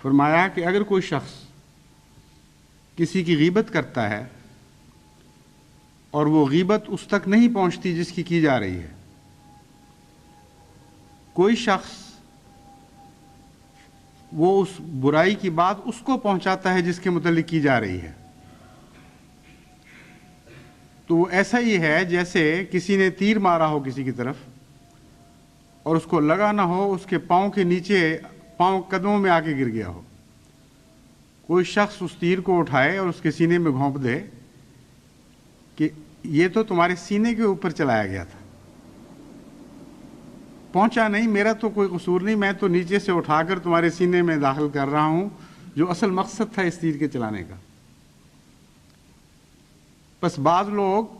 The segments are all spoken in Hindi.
फरमाया कि अगर कोई शख्स किसी की गीबत करता है और वो गीबत उस तक नहीं पहुंचती जिसकी की जा रही है, कोई शख्स वो उस बुराई की बात उसको पहुंचाता है जिसके मुतल्लिक की जा रही है, तो वो ऐसा ही है जैसे किसी ने तीर मारा हो किसी की तरफ और उसको लगा ना हो, उसके पाँव के नीचे, पाँव कदमों में आके गिर गया हो। कोई शख्स उस तीर को उठाए और उसके सीने में घोंप दे कि ये तो तुम्हारे सीने के ऊपर चलाया गया था, पहुंचा नहीं, मेरा तो कोई कसूर नहीं, मैं तो नीचे से उठाकर तुम्हारे सीने में दाखिल कर रहा हूं, जो असल मकसद था इस तीर के चलाने का। बस बाज़ लोग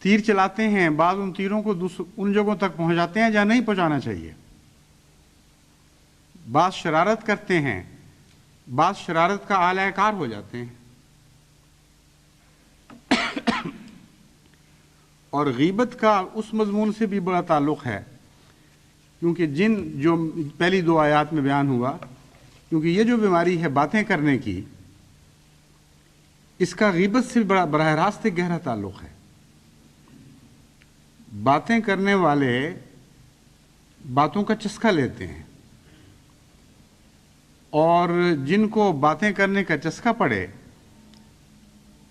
तीर चलाते हैं, बाज़ उन तीरों को उन जगहों तक पहुंचाते हैं जहां नहीं पहुंचाना चाहिए, बाज़ शरारत करते हैं, बाज़ शरारत का आलाकार हो जाते हैं। और गीबत का उस मजमून से भी बड़ा ताल्लुक़ है, क्योंकि जो पहली 2 आयात में बयान हुआ, क्योंकि ये जो बीमारी है बातें करने की, इसका गीबत से बड़ा बराह रास्त गहरा ताल्लुक़ है। बातें करने वाले बातों का चस्का लेते हैं, और जिनको बातें करने का चस्का पड़े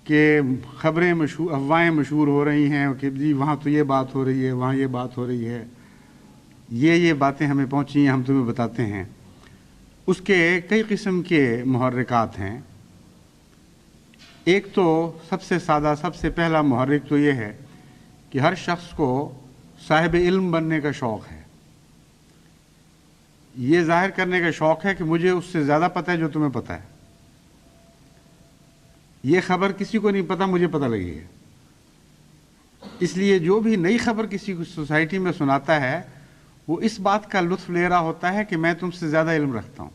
कि ख़बरें मशहूर, अफवाहें मशहूर हो रही हैं कि जी वहाँ तो ये बात हो रही है, वहाँ ये बात हो रही है, ये बातें हमें पहुँची हैं, हम तुम्हें बताते हैं, उसके कई किस्म के मुहर्रिकात हैं। एक तो सबसे सादा, सबसे पहला मुहर्रिक तो ये है कि हर शख्स को साहिब इल्म बनने का शौक़ है, ये जाहिर करने का शौक़ है कि मुझे उससे ज़्यादा पता है जो तुम्हें पता है, ये खबर किसी को नहीं पता, मुझे पता लगी है। इसलिए जो भी नई खबर किसी सोसाइटी में सुनाता है वो इस बात का लुत्फ ले रहा होता है कि मैं तुमसे ज़्यादा इल्म रखता हूँ।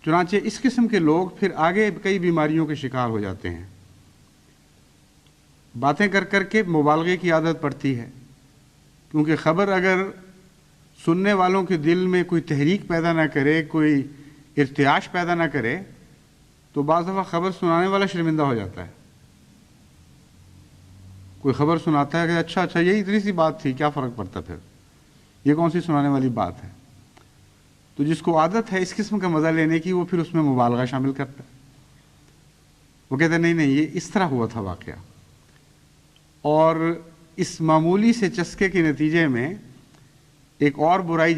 चुनांचे इस किस्म के लोग फिर आगे कई बीमारियों के शिकार हो जाते हैं। बातें कर कर के मुबालगे की आदत पड़ती है, क्योंकि ख़बर अगर सुनने वालों के दिल में कोई तहरीक पैदा ना करे, कोई इर्तियाश पैदा ना करे, तो बाज़ दफ़ा ख़बर सुनाने वाला शर्मिंदा हो जाता है। कोई ख़बर सुनाता है कि अच्छा यही इतनी सी बात थी, क्या फ़र्क पड़ता, फिर ये कौन सी सुनाने वाली बात है। तो जिसको आदत है इस किस्म का मज़ा लेने की, वो फिर उसमें मुबालगा शामिल करता है। वो कहते हैं नहीं ये इस तरह हुआ था वाक़या, और इस मामूली से चस्के के नतीजे में एक और बुराई